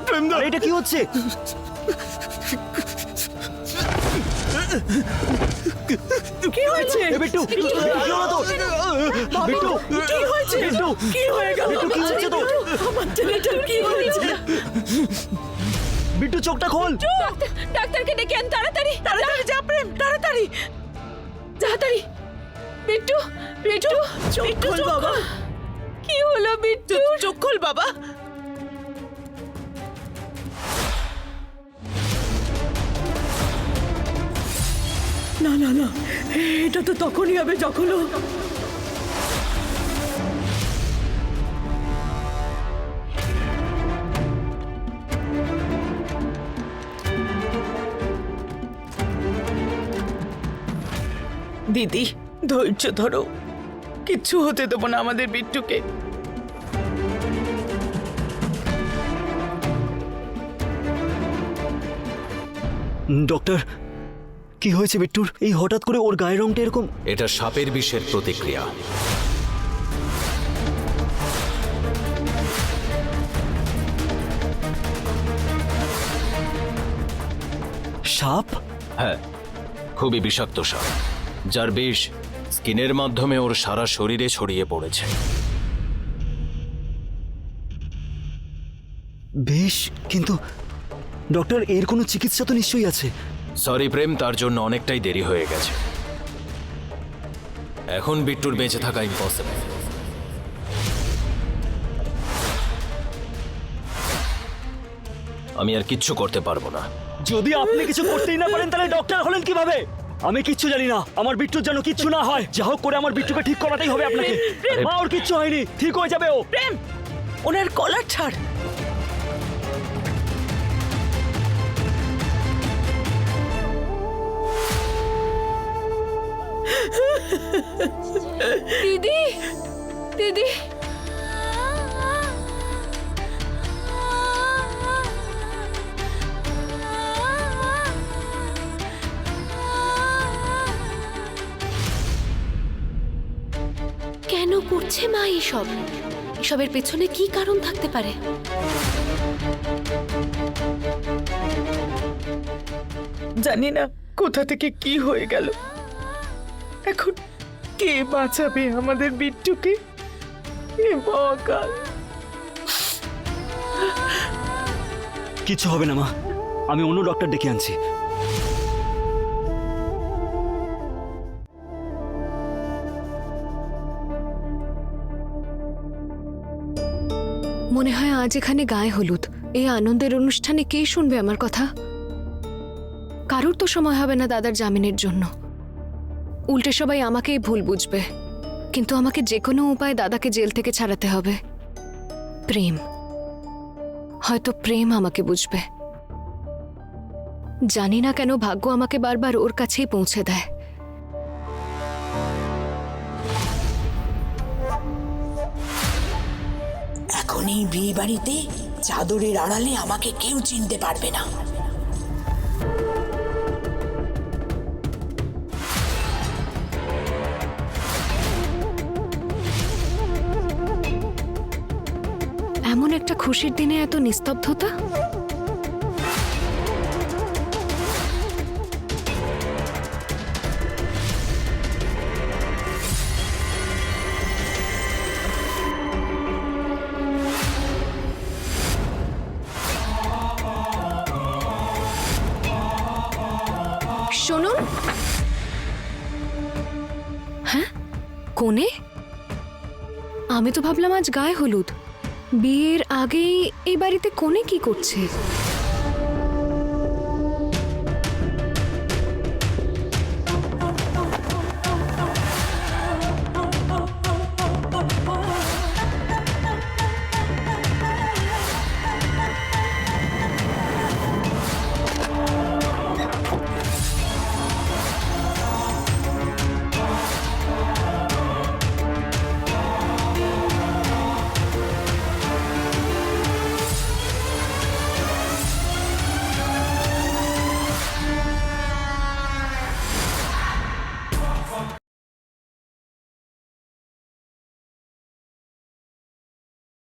প্রেমদা, এটা কি হচ্ছে? কি হয়েছে? বিট্টু, বিট্টু, কি হয়েছে? বিট্টু, কি হয়ে গেল? বিট্টু, কি হয়েছে তোর? আমার ছেলেটার কি হয়েছে? বিট্টু, চোখটা খোল। ডাক্তারকে ডেকে আন তাড়াতাড়ি। তাড়াতাড়ি যা প্রেম, তাড়াতাড়ি। তাড়াতাড়ি। বিট্টু, বিট্টু, চোখ খোল বাবা। কি হলো বিট্টু? চোখ খোল বাবা। না না না, এটা তো তখনই হবে যখন ও দিদি, ধৈর্য ধরো, কিচ্ছু হতে দেবো না আমাদের বিট্টুকে। ডক্টর, কি হয়েছে বিট্টুর? এই হঠাৎ করে ওর গায়ের রংটা এরকম। এটা সাপের বিষের প্রতিক্রিয়া। সাপ? হ্যাঁ, খুবই বিষাক্ত সাপ, যার বিষ স্কিনের মাধ্যমে ওর সারা শরীরে ছড়িয়ে পড়েছে। বেশ, কিন্তু ডক্টর, এর কোনো চিকিৎসা তো নিশ্চয়ই আছে। সরি প্রেম, তার জন্য অনেকটাই দেরি হয়ে গেছে। এখন বিট্টুর বেঁচে থাকা ইম্পসিবল। আমি আর কিচ্ছু করতে পারবো না। যদি আপনি কিছু করতেই না পারেন তাহলে ডক্টর হলেন কিভাবে? আমি কিচ্ছু জানি না। আমার বিট্টুর যেন কিচ্ছু না হয়। যা হোক করে আমার বিট্টুকে ঠিক করাতেই হবে আপনাকে। মা, ওর কিচ্ছু হয়নি, ঠিক হয়ে যাবে ও। প্রেম, ওনার কলার ছাড়। দিদি, দিদি। কেন করছে মা এসব? এসবের পেছনে কি কারণ থাকতে পারে? জানি না কোথা থেকে কি হয়ে গেল। এখন কে বাঁচাবে আমাদের বিট্টুকে? হে ভগবান। কিছু হবে না মা, আমি অন্য ডক্টর ডেকে আনছি। মনে হয় আজ এখানে গায়ে হলুদ, এই আনন্দের অনুষ্ঠানে কে শুনবে আমার কথা? কারুর তো সময় হবে না দাদার জামিনের জন্য। উল্টে সবাই আমাকেই ভুল বুঝবে। কিন্তু আমাকে যে কোনো উপায়ে দাদাকে জেল থেকে ছাড়াতে হবে। প্রেম, হয়তো প্রেম আমাকে বুঝবে। জানি না কেন ভাগ্য আমাকে বারবার ওর কাছেই পৌঁছে দেয়। এখন এই বিয়ে বাড়িতে চাদরের আড়ালে আমাকে কেউ চিনতে পারবে না। এমন একটা খুশির দিনে এত নিস্তব্ধতা। শুনুন। হ্যাঁ, কোনে? আমি তো ভাবলাম আজ গায়ে হলুদ। বিয়ের আগেই এই বাড়িতে কোনে কি করছে?